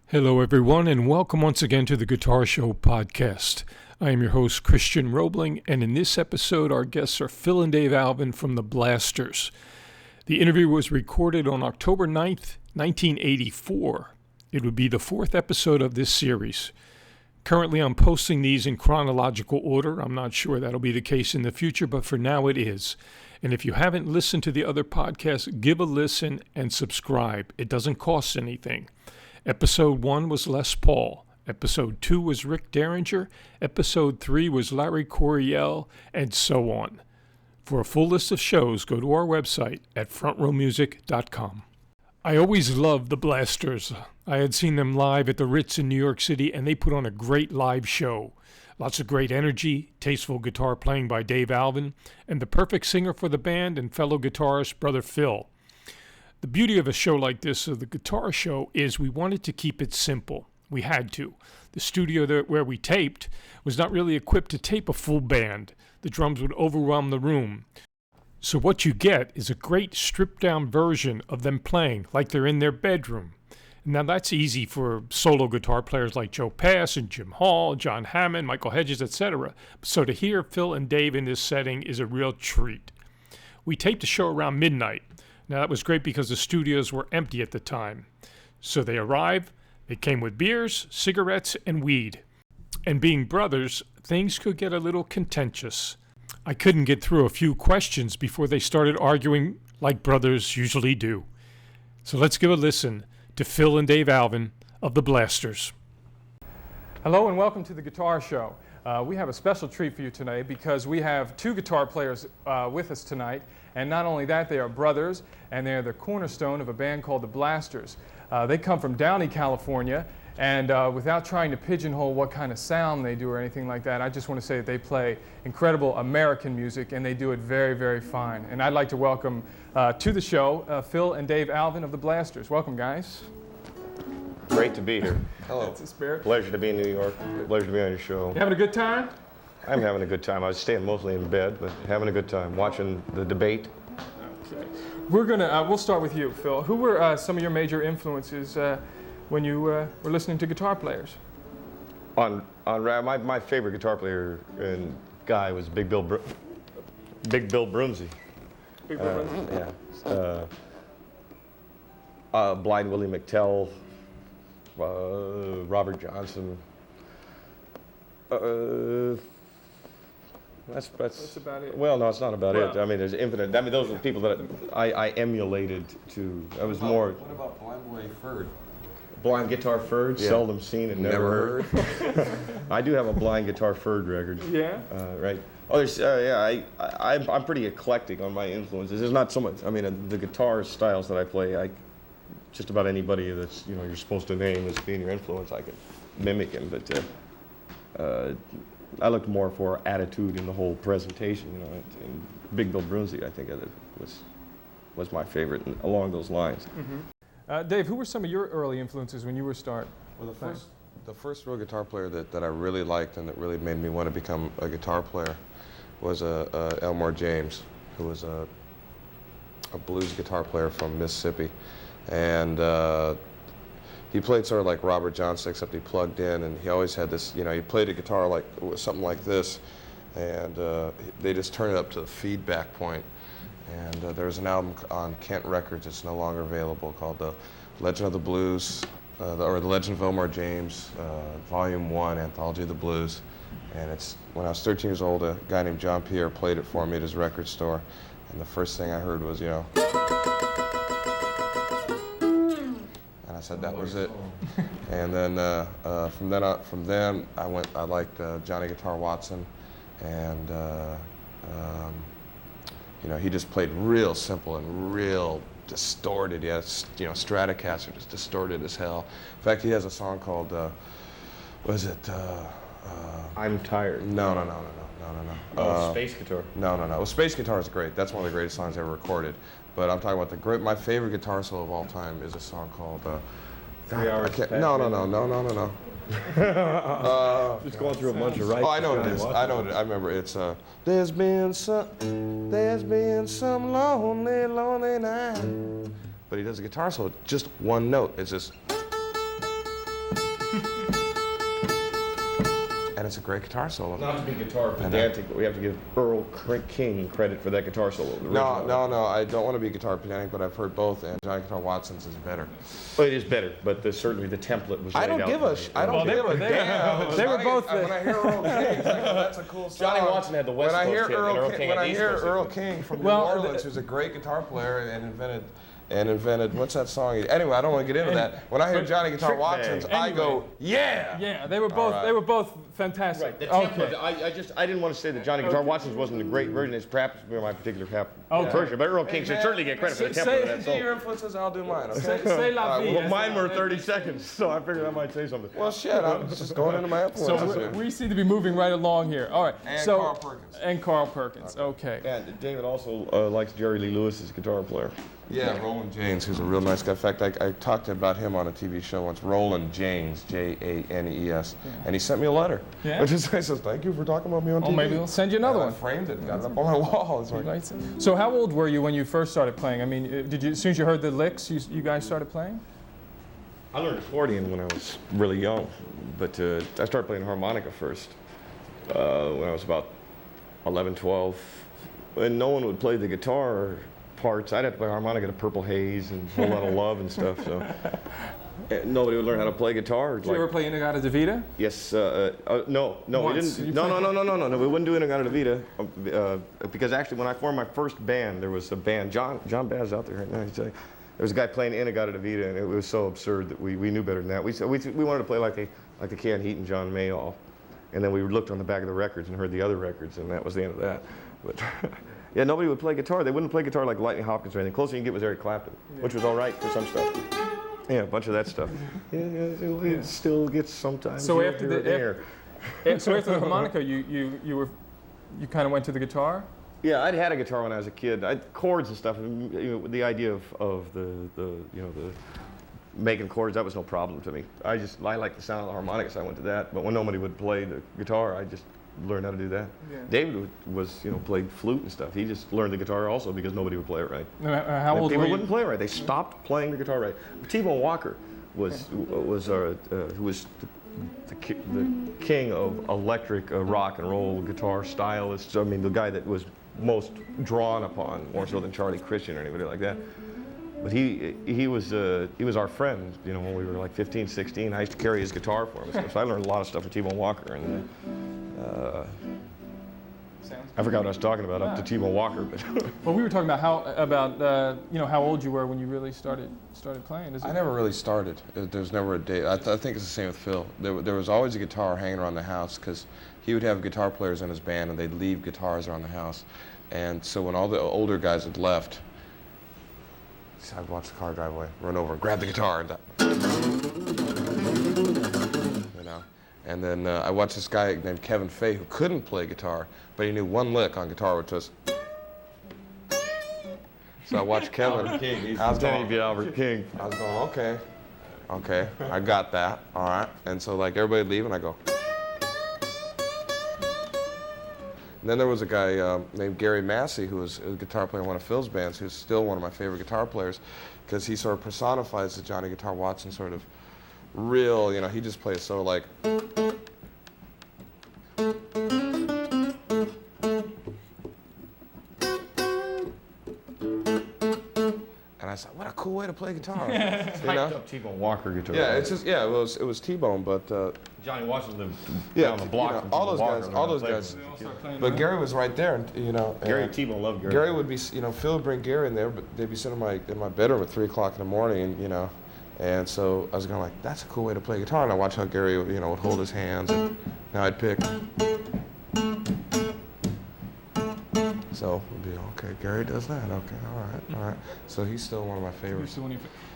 Hello, everyone, and welcome once again to the Guitar Show podcast. I am your host, Christian Roebling, and in this episode, our guests are Phil and Dave Alvin from the Blasters. The interview was recorded on October 9th, 1984. It would be the fourth episode of this series. Currently, I'm posting these in chronological order. I'm not sure that'll be the case in the future, but for now it is. And if you haven't listened to the other podcasts, give a listen and subscribe. It doesn't cost anything. Episode 1 was Les Paul. Episode 2 was Rick Derringer. Episode 3 was Larry Coryell, and so on. For a full list of shows, go to our website at frontrowmusic.com. I always loved the Blasters. I had seen them live at the Ritz in New York City, and they put on a great live show. Lots of great energy, tasteful guitar playing by Dave Alvin, and the perfect singer for the band and fellow guitarist, Brother Phil. The beauty of a show like this, of the Guitar Show, is we wanted to keep it simple. We had to. The studio where we taped was not really equipped to tape a full band. The drums would overwhelm the room. So what you get is a great stripped-down version of them playing like they're in their bedroom. Now that's easy for solo guitar players like Joe Pass and Jim Hall, John Hammond, Michael Hedges, etc. So to hear Phil and Dave in this setting is a real treat. We taped the show around midnight. Now, that was great because the studios were empty at the time. So they arrived, they came with beers, cigarettes, and weed. And being brothers, things could get a little contentious. I couldn't get through a few questions before they started arguing like brothers usually do. So let's give a listen to Phil and Dave Alvin of the Blasters. Hello and welcome to the Guitar Show. We have a special treat for you tonight because we have two guitar players with us tonight. And not only that, they are brothers, and they're the cornerstone of a band called the Blasters. They come from Downey, California, and without trying to pigeonhole what kind of sound they do or anything like that, I just want to say that they play incredible American music, and they do it very, very fine. And I'd like to welcome to the show Phil and Dave Alvin of the Blasters. Welcome, guys. Great to be here. Hello. That's the spirit. Pleasure to be in New York. Pleasure to be on your show. You having a good time? I'm having a good time. I was staying mostly in bed, but having a good time watching the debate. Okay. We'll start with you, Phil. Who were some of your major influences when you were listening to guitar players? On my favorite guitar player and guy was Big Bill Broomsey. Big Bill Broomsey. Blind Willie McTell, Robert Johnson. That's about it. Well, no, it's not about it. I mean, there's infinite. I mean, those are the people that I emulated to. I was more. What about Blind Willie Ferd? Blind Guitar Ferd, Yeah. seldom seen and never heard. I do have a Blind Guitar Ferd record. Yeah. Right. Oh, there's, I'm pretty eclectic on my influences. There's not so much. I mean, the guitar styles that I play, just about anybody that's you're supposed to name as being your influence, I can mimic him. But I looked more for attitude in the whole presentation. And Big Bill Broomsey, I think, was my favorite along those lines. Mm-hmm. Dave, who were some of your early influences when you were starting? Well, the first real guitar player that I really liked and that really made me want to become a guitar player was Elmore James, who was a blues guitar player from Mississippi. And he played sort of like Robert Johnson, except he plugged in, and he always had this, he played a guitar like something like this, and they just turned it up to the feedback point. And there's an album on Kent Records, it's no longer available, called The Legend of the Blues, or The Legend of Elmore James, Volume 1, Anthology of the Blues. And it's, when I was 13 years old, a guy named John Pierre played it for me at his record store, and the first thing I heard was, I said that was it, and then from then I liked Johnny Guitar Watson, and he just played real simple and real distorted. Yeah, Stratocaster, just distorted as hell. In fact, he has a song called I'm Tired. No. Oh, Space Guitar. No. Well, Space Guitar is great. That's one of the greatest songs ever recorded. But I'm talking about my favorite guitar solo of all time is a song called 3 Hours. No. Just going through a bunch of rights. Oh, I know what it is. I remember. It's there's been some lonely night. But he does a guitar solo, just one note. It's just. And it's a great guitar solo. Not to be guitar pedantic, but we have to give Earl King credit for that guitar solo. No, I don't want to be guitar pedantic, but I've heard both, and Johnny Guitar Watson's is better. Well, it is better, but certainly the template was laid out. I don't give a damn. They were both. When I hear Earl King, it's like, that's a cool song. Johnny Watson had the West Coast hit, and Earl King had the East Coast hit. Earl King from New Orleans, who's a great guitar player and invented what's that song? Anyway, I don't want to get into that. When I hear Johnny Guitar Watson's, I go, yeah. Yeah, they were both. Right. They were both fantastic. Right. The template. I didn't want to say that Johnny Guitar Watson's wasn't a great version. It's perhaps my particular version. But Earl King should certainly get credit for the template of that song. Say your influences, I'll do mine. Okay. Say la vie. Well, mine were 30 seconds, so I figured I might say something. Well, shit, I'm just going into my influences. So we seem to be moving right along here. All right. And Carl Perkins. And Carl Perkins. Okay. And David also likes Jerry Lee Lewis as guitar player. Yeah, Roland Janes, who's a real nice guy. In fact, I talked about him on a TV show once. Roland Janes, Janes, and he sent me a letter. Yeah. Which is nice. Says, "Thank you for talking about me on TV." Oh, maybe we'll send you another one. I framed it, got it up on my wall. It's like, so, how old were you when you first started playing? I mean, did you as soon as you heard the licks, you guys started playing? I learned accordion when I was really young, but I started playing harmonica first when I was about 11, 12. And no one would play the guitar parts. I'd have to play harmonica to Purple Haze and a whole lot of love and stuff. So nobody would learn how to play guitar. Did you ever play Inagata Davida? Yes. No, Once. we didn't. No. We wouldn't do Inagata Davida because actually, when I formed my first band, there was a band. John Baz out there right now. There was a guy playing Inagata Davida, and it was so absurd that we knew better than that. We wanted to play like the Ken Heat and John Mayall, and then we looked on the back of the records and heard the other records, and that was the end of that. But yeah, nobody would play guitar. They wouldn't play guitar like Lightning Hopkins or anything. Closest you can get was Eric Clapton, which was all right for some stuff. Yeah, a bunch of that stuff. Yeah, it still gets sometimes. So after the harmonica, you kind of went to the guitar. Yeah, I'd had a guitar when I was a kid. Chords and stuff. The idea of the making chords, that was no problem to me. I liked the sound of the harmonica, so I went to that. But when nobody would play the guitar, I just learned how to do that. Yeah. David played flute and stuff. He just learned the guitar also because nobody would play it right. How old were you? People wouldn't play it right. They stopped playing the guitar right. T-Bone Walker who was the king of electric rock and roll guitar stylists. I mean, the guy that was most drawn upon, more so than Charlie Christian or anybody like that. But he was our friend, when we were like 15, 16. I used to carry his guitar for him. So I learned a lot of stuff from T-Bone Walker. And I forgot what I was talking about up to T-Bone Walker. But well, we were talking about how old you were when you really started playing. I never really started. There's never a date. I think it's the same with Phil. There was always a guitar hanging around the house because he would have guitar players in his band and they'd leave guitars around the house. And so when all the older guys had left, I'd watch the car drive away, run over, grab the guitar, and then I watched this guy named Kevin Fay who couldn't play guitar, but he knew one lick on guitar, which was. So I watched Kevin. Albert King. I was going, Albert King. I was going, okay, I got that, all right. And so like everybody would leave, and I go. And then there was a guy named Gary Massey, who was a guitar player in one of Phil's bands, who's still one of my favorite guitar players, because he sort of personifies the Johnny Guitar Watson sort of real, he just plays so like. And I said, what a cool way to play guitar. Hyped up T-Bone Walker guitar. Yeah, it was T-Bone, but Johnny Watson lived down the block. All those guys. But Gary was right there, and Gary and T-Bone loved Gary. Gary would be, Phil would bring Gary in there, but they'd be sitting in my bedroom at 3 o'clock in the morning, and so I was going like, that's a cool way to play guitar, and I watched how Gary, would hold his hands, and now I'd pick. So it'd be okay. Gary does that. Okay, all right. So he's still one of my favorites.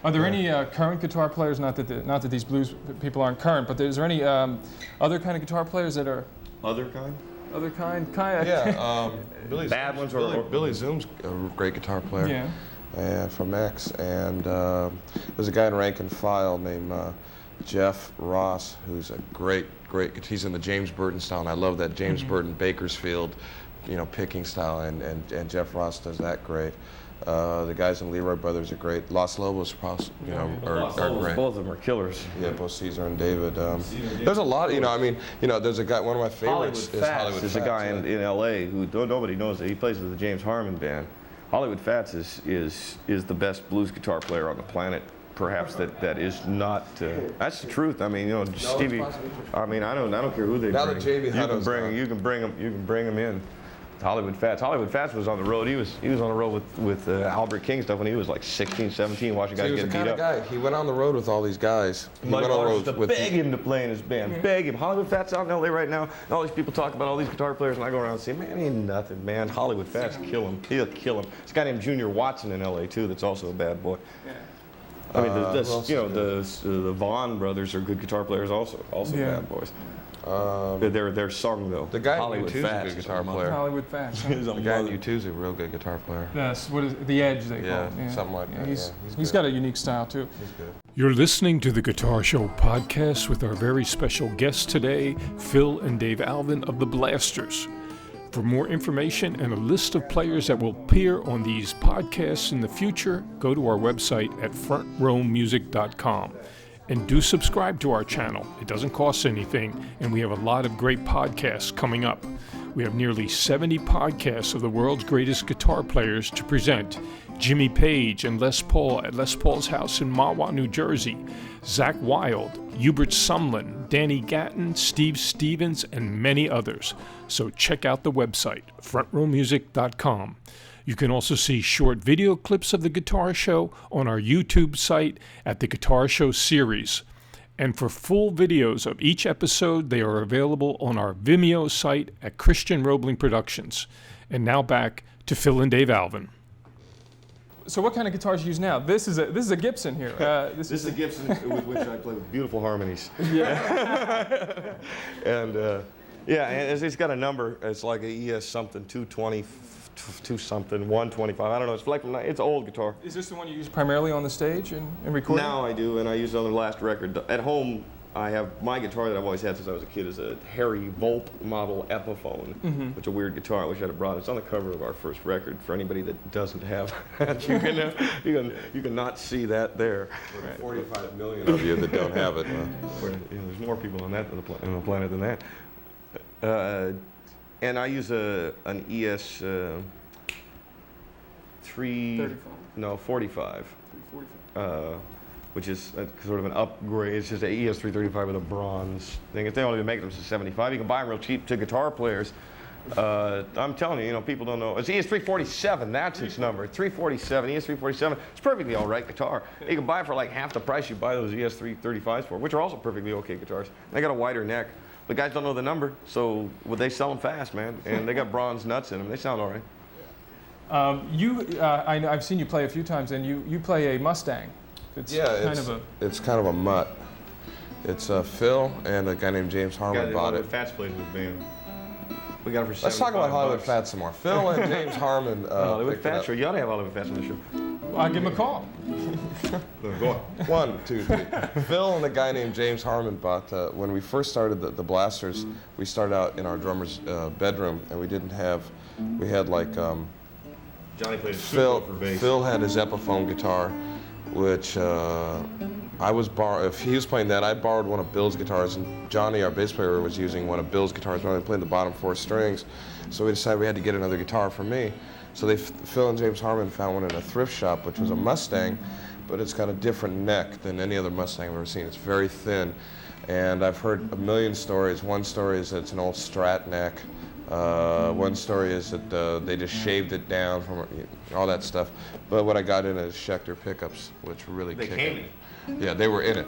Are there any current guitar players? Not that these blues people aren't current, but is there any other kind of guitar players that are other kind? Other kind. Yeah. Billy Zoom's a great guitar player. Yeah. And from X, and there's a guy in Rank and File named Jeff Ross, who's a great. He's in the James Burton style, and I love that James Burton Bakersfield. Picking style, and Jeff Ross does that great. The guys in Leroy Brothers are great. Los Lobos, are great. Both of them are killers. Yeah, both Caesar and David. There's a lot, there's a guy, one of my favorites is Hollywood Fats. There's Fats. a guy in L.A. who nobody knows that he plays with the James Harmon band. Hollywood Fats is the best blues guitar player on the planet. Perhaps that is not. That's the truth. I mean, Stevie. I mean, I don't care who they Now bring. that Jamie Hutto's gone. You can bring him in. Hollywood Fats. Hollywood Fats was on the road. He was on the road with Albert King stuff when he was like 16, 17, watching guys He was get the beat kind up. of guy. He went on the road with all these guys. He Mike went on the Waters road to with beg him to play in his band. Beg him. Hollywood Fats out in L.A. right now. And all these people talk about all these guitar players, and I go around and say, man, he ain't nothing, man. Hollywood Fats kill him. He'll kill him. There's a guy named Junior Watson in L.A. too that's also a bad boy. Yeah. I mean, who else the Vaughn brothers are good guitar players also Yeah. bad boys. They're sung though. The guy in Hollywood U2 is a Fats good is guitar a mother. player. Hollywood Fats. Huh? He's a The guy in mother. U2 is a real good guitar player. Yes, what is the Edge they Yeah, call it? something like that, He's, yeah. He's he's good. got a unique style too. He's good. You're listening to the Guitar Show podcast with our very special guests today, Phil and Dave Alvin of the Blasters. For more information and a list of players that will appear on these podcasts in the future, go to our website at frontrowmusic.com. And do subscribe to our channel. It doesn't cost anything, and we have a lot of great podcasts coming up. We have nearly 70 podcasts of the world's greatest guitar players to present. Jimmy Page and Les Paul at Les Paul's house in Mahwah, New Jersey. Zach Wilde, Hubert Sumlin, Danny Gatton, Steve Stevens, and many others. So check out the website, frontrowmusic.com. You can also see short video clips of the Guitar Show on our YouTube site at the Guitar Show series. And for full videos of each episode, they are available on our Vimeo site at Christian Roebling Productions. And now back to Phil and Dave Alvin. So what kind of guitars do you use now? This is a Gibson here. This is a Gibson with which I play with beautiful harmonies. Yeah. And and it's got a number. It's like a ES something 220, 2 something 125. I don't know. It's like it's an old guitar. Is this the one you use primarily on the stage and recording? Now I do, and I used it on the last record. At home, I have my guitar that I've always had since I was a kid is a Harry Volpe model Epiphone, which is a weird guitar. I wish I'd have brought it. It's on the cover of our first record. For anybody that doesn't have that, you can not see that there. 45 million of you that don't have it. There's more people on that on the planet than that. And I use an ES 45. 345. Which is sort of an upgrade. It's just an ES335 with a bronze thing. If they only make them to 75, you can buy them real cheap to guitar players. I'm telling you, people don't know. It's ES347, that's its number. 347, ES347. It's perfectly all right guitar. You can buy it for like half the price you buy those ES335s for, which are also perfectly okay guitars. They got a wider neck. But guys don't know the number, so they sell them fast, man. And they got bronze nuts in them. They sound all right. I've seen you play a few times, and you play a Mustang. It's it's kind of a mutt. It's Phil and a guy named James Harmon bought it. Fats plays with the band. We got it for $75. Let's talk about Hollywood Fats some more. Phil and James Harmon. Hollywood Fats show. You ought to have Hollywood Fats on the show. I'll give him a call. Go on. 1, 2, 3. Phil and a guy named James Harmon bought, when we first started the Blasters, we started out in our drummer's bedroom, and we had like, Johnny played Phil for bass. had his Epiphone guitar, which if he was playing that, I borrowed one of Bill's guitars, and Johnny, our bass player, was using one of Bill's guitars, but only playing the bottom 4 strings. So we decided we had to get another guitar for me. So Phil and James Harmon found one in a thrift shop, which was a Mustang, but it's got a different neck than any other Mustang I've ever seen. It's very thin, and I've heard a million stories. One story is that it's an old Strat neck. One story is that they just shaved it down from all that stuff. But what I got in is Schecter pickups, which really kick it. Yeah, they were in it,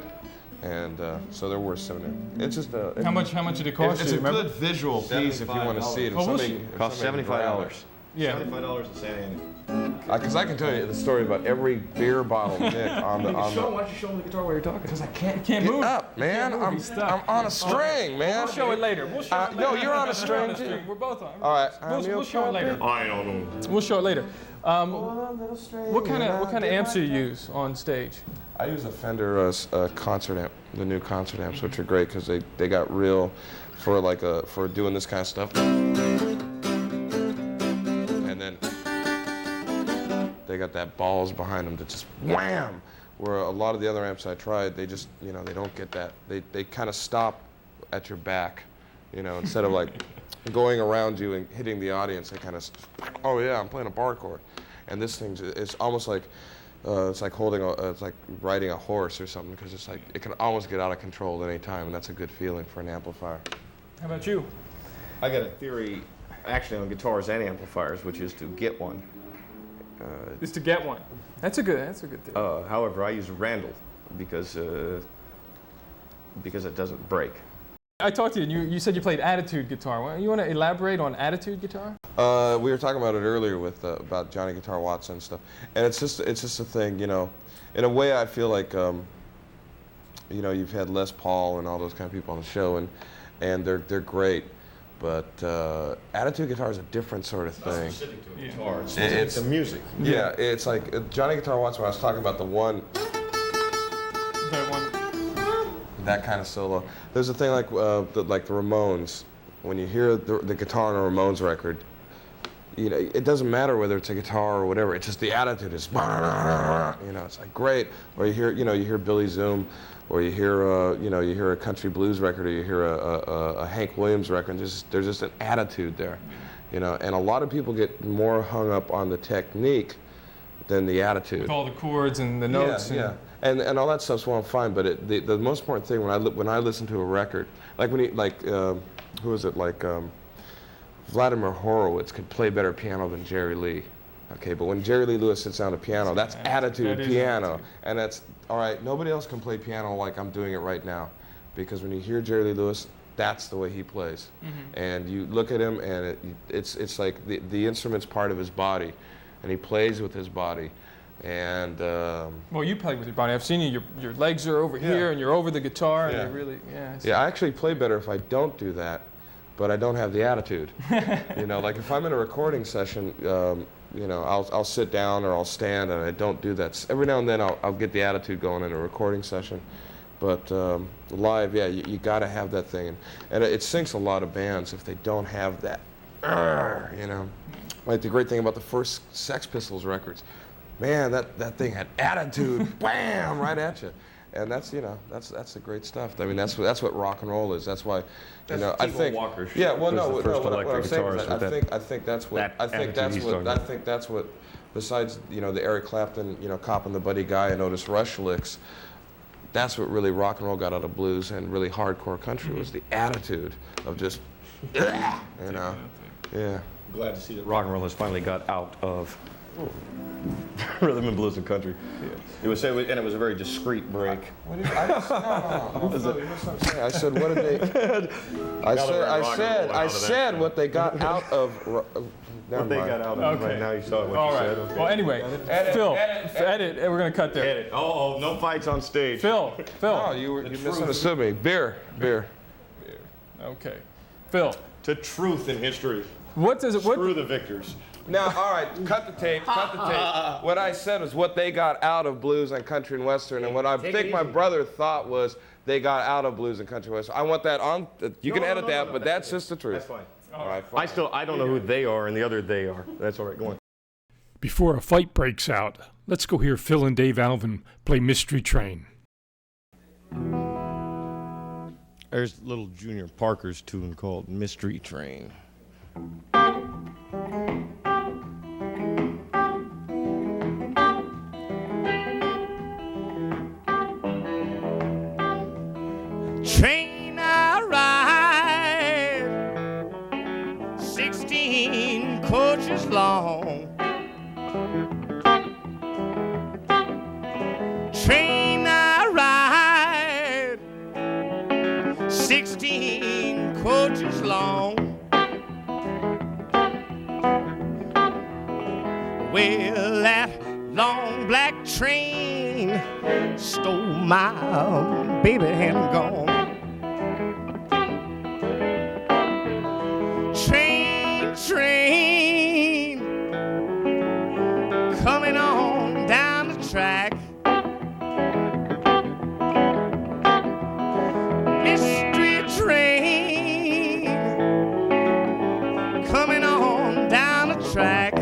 and so they're worth $70. It's just How much did it cost it's you? a Remember? good visual piece if you want to see it. Oh, It Cost $75. Yeah. $75 in San Antonio. Because I can tell you the story about every beer bottle nick on the. Why don't you show them the guitar while you're talking? Because I can't Get move. up, man! move, I'm he's stuck. on a string, man. We'll show it later. We'll show it later. No, you're on a We're string too. We're both on. All right, We'll show it later. I don't know. We'll show it later. What kind of amps do you use on stage? I use a Fender concert amp, the new concert amps, which are great because they got real for doing this kind of stuff. And then they got that balls behind them to just wham. Where a lot of the other amps I tried, they just, they don't get that. They kind of stop at your back, instead of like going around you and hitting the audience. They kind of, oh yeah, I'm playing a bar chord, and this thing is almost like it's like it's like riding a horse or something, because it's like it can almost get out of control at any time, and that's a good feeling for an amplifier. How about you? I got a theory, actually, on guitars and amplifiers, which is to get one. Is to get one. That's a good thing. However, I use Randall because it doesn't break. I talked to you, and you said you played attitude guitar. You want to elaborate on attitude guitar? We were talking about it earlier with about Johnny Guitar Watson and stuff, and it's just a thing, In a way, I feel like you've had Les Paul and all those kind of people on the show, and they're great, but attitude guitar is a different sort of thing. It's specific to a guitar. It's a music. Yeah, it's like Johnny Guitar Watson. When I was talking about the one. That one. That kind of solo. There's a thing like the Ramones. When you hear the guitar on a Ramones record, it doesn't matter whether it's a guitar or whatever. It's just the attitude is, it's like great. Or you hear Billy Zoom, or you hear a country blues record, or you hear a Hank Williams record. There's just an attitude there, And a lot of people get more hung up on the technique than the attitude. With all the chords and the notes. Yeah. And all that stuff's well and fine, but the most important thing when I listen to a record, like who is it, Vladimir Horowitz could play better piano than Jerry Lee. Okay, but when Jerry Lee Lewis sits down at piano, that's attitude piano. And that's, all right, nobody else can play piano like I'm doing it right now. Because when you hear Jerry Lee Lewis, that's the way he plays. Mm-hmm. And you look at him, and it's like the instrument's part of his body, and he plays with his body. And well, you play with your body. I've seen you. Your legs are over here, and you're over the guitar, and you're really I actually play better if I don't do that, but I don't have the attitude. Like if I'm in a recording session, I'll sit down or I'll stand, and I don't do that. Every now and then I'll get the attitude going in a recording session, but live, you got to have that thing, and it sinks a lot of bands if they don't have that. Like the great thing about the first Sex Pistols records. Man, that thing had attitude, bam, right at you, and that's the great stuff. I mean, that's what rock and roll is. That's why, I think. Walker What I'm saying is I think that's what. Besides, the Eric Clapton, copping the Buddy Guy and Otis Rush licks, that's what really rock and roll got out of blues and really hardcore country was the attitude of just, Yeah. Glad to see that rock and roll has finally got out of rhythm and blues and country. Yeah. It was a very discreet break. I said, what did they? I said what they got out of. What they got out of. Right now you saw what you said. Okay. Well, anyway, Phil, edit. We're gonna cut there. Edit. Oh, no fights on stage. Phil. No, you misunderstood me. Beer. Okay, Phil. To truth in history. What does it? Screw the victors. Now, all right, cut the tape. What I said was what they got out of blues and country and western, and what I think my brother thought was they got out of blues and country and western. I want that on. You can edit that, but that's just the truth. That's fine. All right. Fine. I don't know who they are and the other they are. That's all right. Go on. Before a fight breaks out, let's go hear Phil and Dave Alvin play Mystery Train. There's little Junior Parker's tune called Mystery Train. Train I ride, 16 coaches long. Train I ride, 16 coaches long. Well, that long black train stole my baby and gone. Train coming on down the track. Mystery train coming on down the track.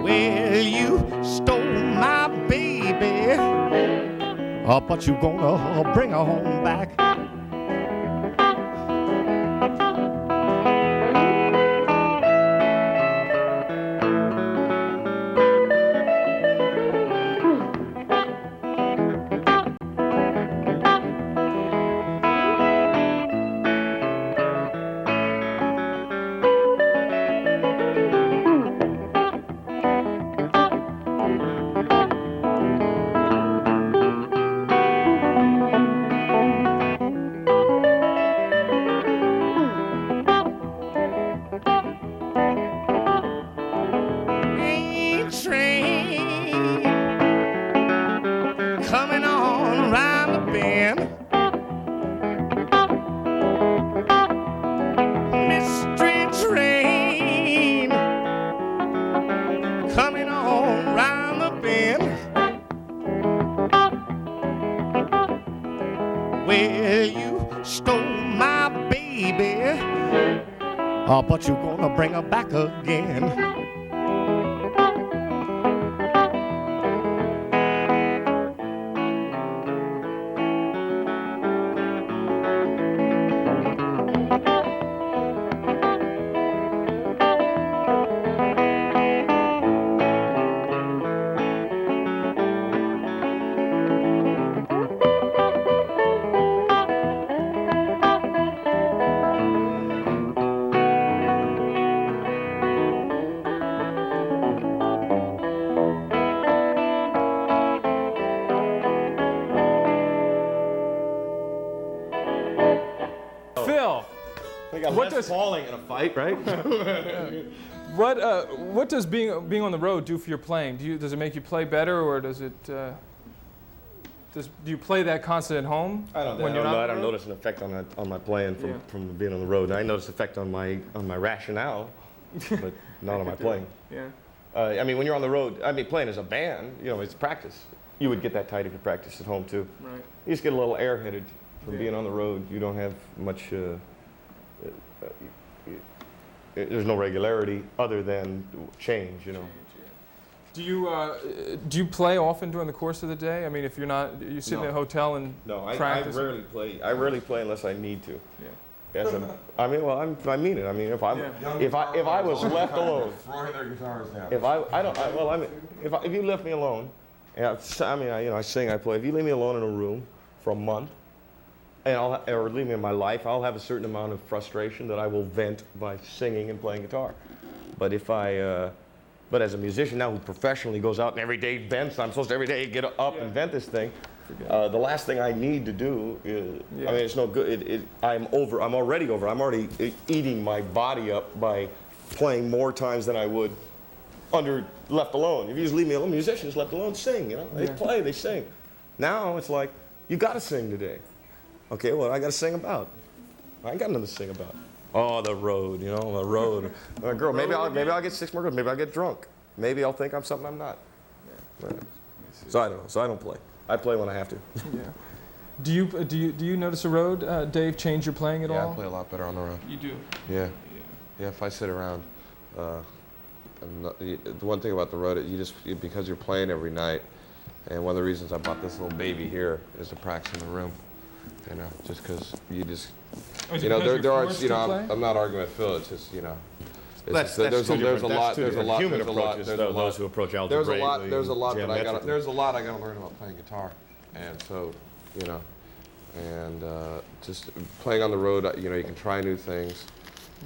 Well, you stole my baby, but you gonna bring her home back. Train coming on round the bend. Mystery train coming on round the bend. Well, you stole my baby, but you gonna bring her back again. Phil, I got What less does- falling in a fight, right? what does being on the road do for your playing? Does it make you play better, or does it? Do you play that constant at home? I don't notice an effect on my playing from being on the road. I notice effect on my rationale, but not on my playing. Yeah. I mean, when you're on the road, I mean, playing as a band, you know, it's practice. You would get that tight if you practiced at home too. Right. You just get a little airheaded from being on the road. You don't have much. There's no regularity other than change, you know. Do you play often during the course of the day? I mean, if you're not, you sit in a hotel and No, I practice. rarely play. I rarely play unless I need to. Yeah. Yes, I mean, well, I mean it. I mean, if I was left alone, Throwing their guitars down. if you left me alone, and I sing, I play. If you leave me alone in a room for a month, or leave me in my life, I'll have a certain amount of frustration that I will vent by singing and playing guitar. But but as a musician now who professionally goes out and every day vents, I'm supposed to every day get up and vent this thing. The last thing I need to do is, I mean, it's no good. I'm already over. I'm already eating my body up by playing more times than I would left alone. If you just leave me alone, musicians left alone sing, you know. They play, they sing. Now it's like, you gotta sing today. Okay, what I gotta sing about? I ain't got nothing to sing about. Oh, the road, you know, the road. Girl, maybe I'll get 6 more girls. Maybe I'll get drunk. Maybe I'll think I'm something I'm not. So I don't know. So I don't play. I play when I have to. Yeah. Do you notice a road, Dave, change your playing at all? Yeah, I play a lot better on the road. You do. Yeah. Yeah, if I sit around, the one thing about the road, because you're playing every night, and one of the reasons I bought this little baby here is to practice in the room. You know, just because you know, there are, you know, I'm not arguing with Phil. It's just, you know, there's a lot who approach alto. There's a lot that I gotta learn about playing guitar, and so, you know, and just playing on the road, you know, you can try new things,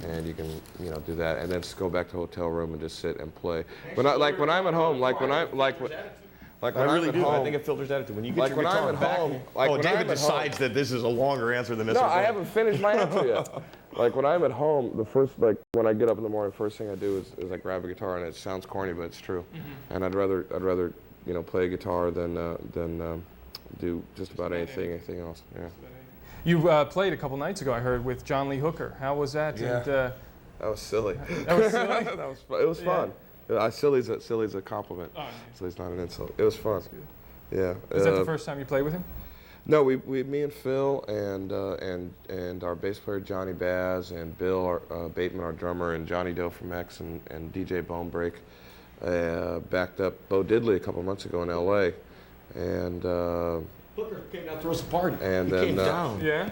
and you can, you know, do that, and then just go back to the hotel room and just sit and play. When I'm at home, I really do. I think it filters attitude. When you get your guitar back, David decides that this is a longer answer than this. No, I haven't finished my answer yet. Like when I'm at home, when I get up in the morning, first thing I do is I grab a guitar, and it sounds corny, but it's true. Mm-hmm. And I'd rather you know, play a guitar than do just about anything else. Yeah. You played a couple nights ago, I heard, with John Lee Hooker. How was that? Yeah. And, That was silly. That was silly? It was fun. Silly's a compliment. Oh, Silly's not an insult. It was fun. Yeah. Is that the first time you played with him? No, me and Phil and our bass player Johnny Baz and Bill Bateman, our drummer, and Johnny Doe from X and DJ Bonebreak. backed up Bo Diddley a couple months ago in L.A. And Hooker came down to throw us a party. And he then, came down. Yeah.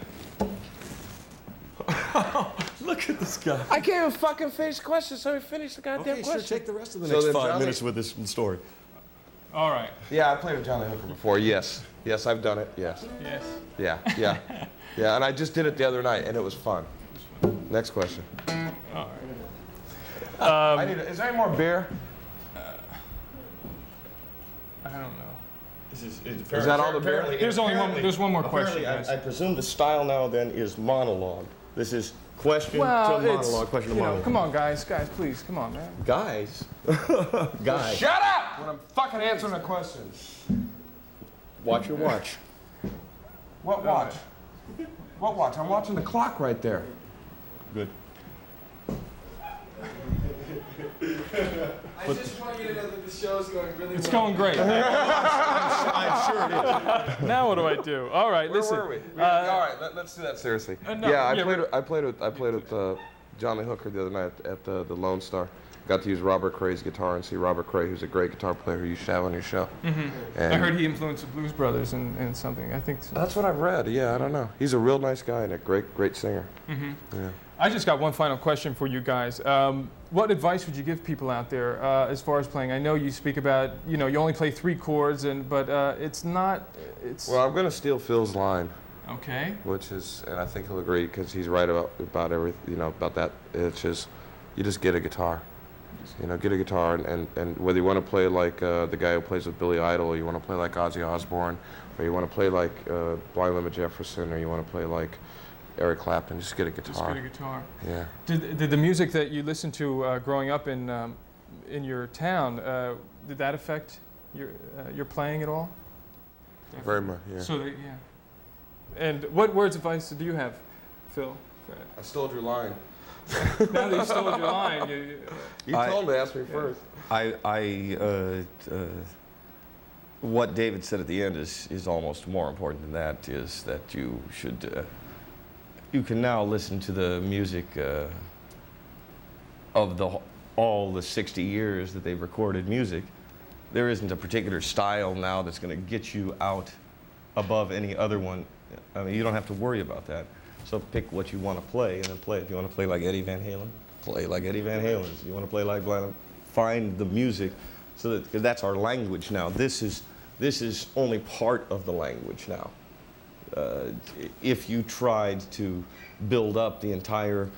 Look at this guy. I can't even fucking finish the question, so finish the goddamn Okay, question. sure, take the rest of the So next then 5 Johnny- minutes with this story. All right. Yeah, I played with Johnny Hooker before. Yes, yes, I've done it. Yes, Yes. yeah, yeah, yeah. And I just did it the other night, and it was fun. Next question. All right. I need. Is there any more beer? I don't know. Is that all the beer? There's only one. There's one more question, Apparently, guys. I presume the style now then is monologue. This is question Well, to it's monologue, question to you know, monologue. come on, guys, please, come on, man. Guys. Guys. Shut up! When I'm fucking answering a question. Watch your watch. What watch? What watch? I'm watching the clock right there. Good. I just want you to know that the show's going really well. It's going great. I'm sure it is. Now what do I do? All right, Where listen. were we? All right, let's do that seriously. No, yeah, yeah, I played with Johnny Hooker the other night at the Lone Star. Got to use Robert Cray's guitar and see Robert Cray, who's a great guitar player who you should have on your show. And I heard he influenced the Blues Brothers and something. I think so. that's what I've read. Yeah, I don't know. He's a real nice guy and a great singer. Yeah. I just got one final question for you guys. What advice would you give people out there as far as playing? I know you speak about, you know, you only play 3 chords, but it's not. It's Well, I'm going to steal Phil's line, okay. which is, and I think he'll agree because he's right about everything, you know, about that. It's just, you just get a guitar. You know, get a guitar, and whether you want to play like the guy who plays with Billy Idol, or you want to play like Ozzy Osbourne, or you want to play like Blind Lemon Jefferson, or you want to play like Eric Clapton, just get a guitar. Just get a guitar. Yeah. Did the music that you listened to growing up in your town did that affect your playing at all? Very much, yeah. So yeah. And what words of advice do you have, Phil? I stole your line. Now that you stole your line, You told me to ask me first. What David said at the end is almost more important than that, is that you should, you can now listen to the music of all the 60 years that they've recorded music. There isn't a particular style now that's going to get you out above any other one. I mean, you don't have to worry about that. So pick what you want to play and then play. If you want to play like Eddie Van Halen, play like Eddie Van Halen. If you want to play like Blind, find the music, so that, because that's our language now. This is only part of the language now. If you tried to build up the entire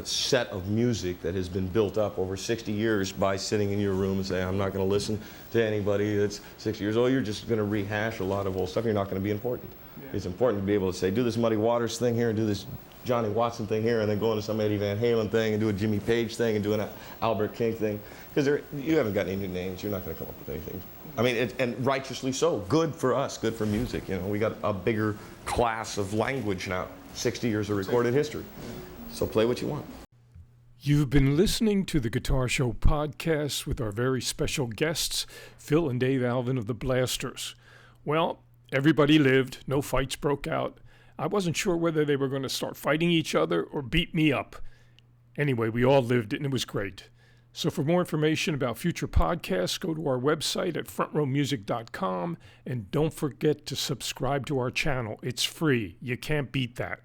set of music that has been built up over 60 years by sitting in your room and saying, I'm not going to listen to anybody that's 60 years old, you're just going to rehash a lot of old stuff. You're not going to be important. Yeah. It's important to be able to say, do this Muddy Waters thing here and do this Johnny Watson thing here and then go into some Eddie Van Halen thing and do a Jimmy Page thing and do an Albert King thing. Because you haven't got any new names. You're not going to come up with anything. I mean, and righteously so. Good for us. Good for music. You know, we got a bigger class of language now. 60 years of recorded history. So play what you want. You've been listening to the Guitar Show podcast with our very special guests, Phil and Dave Alvin of the Blasters. Well, everybody lived. No fights broke out. I wasn't sure whether they were going to start fighting each other or beat me up. Anyway, we all lived it, and it was great. So for more information about future podcasts, go to our website at frontrowmusic.com, and don't forget to subscribe to our channel. It's free. You can't beat that.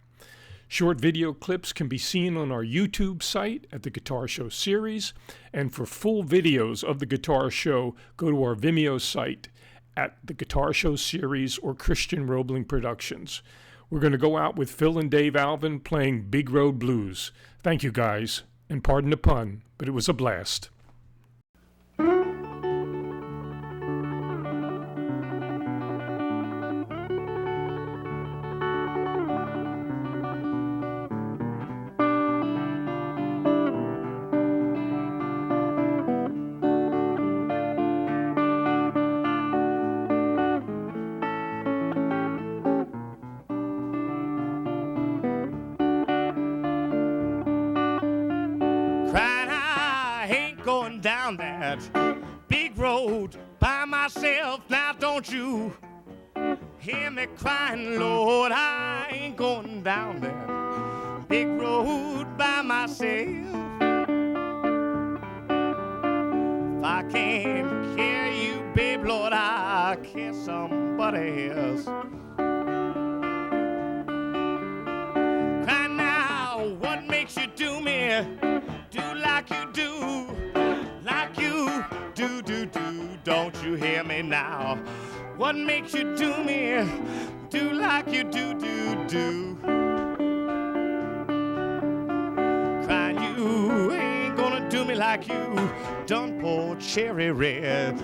Short video clips can be seen on our YouTube site at the Guitar Show series, and for full videos of the Guitar Show, go to our Vimeo site at the Guitar Show series or Christian Roebling Productions. We're going to go out with Phil and Dave Alvin playing Big Road Blues. Thank you, guys, and pardon the pun, but it was a blast. Down that big road by myself. Now don't you hear me crying, Lord, I ain't going down that big road by myself. I can't carry you, babe, Lord, I'll carry somebody else. Cry now, what makes you do me? Do like you do, like you do, do, do. Don't you hear me now? What makes you do me? Do like you do, do, do. Crying, you ain't gonna do me like you done poor Cherry Red.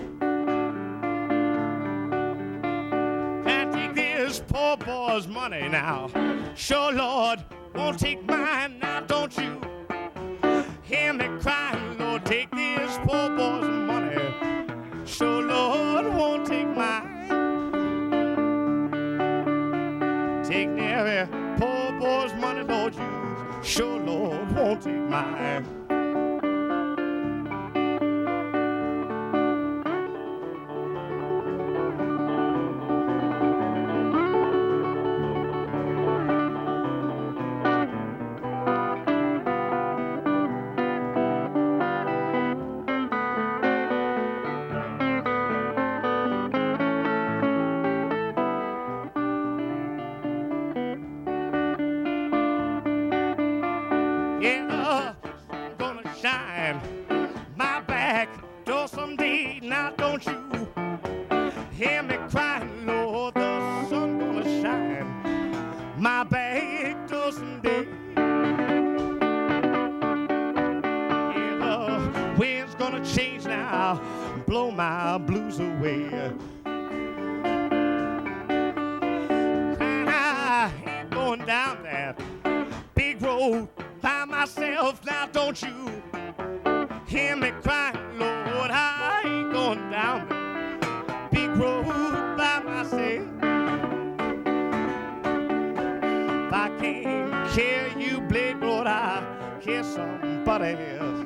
Can't take this poor boy's money now. Sure, Lord, won't take mine now, don't you? Hear me crying, Lord, take this poor boy's money. Sure, Lord, won't take mine. Take every poor boy's money, Lord, you sure, Lord, won't take mine. Yeah, the sun gonna shine my back door someday. Now don't you hear me crying, Lord, the sun gonna shine my back door someday. Yeah, the wind's gonna change now, blow my blues away. I ain't going down that big road by myself now, don't you hear me crying, Lord, I ain't going down the big road by myself. If I can't carry you, blade, Lord, I'll carry somebody else.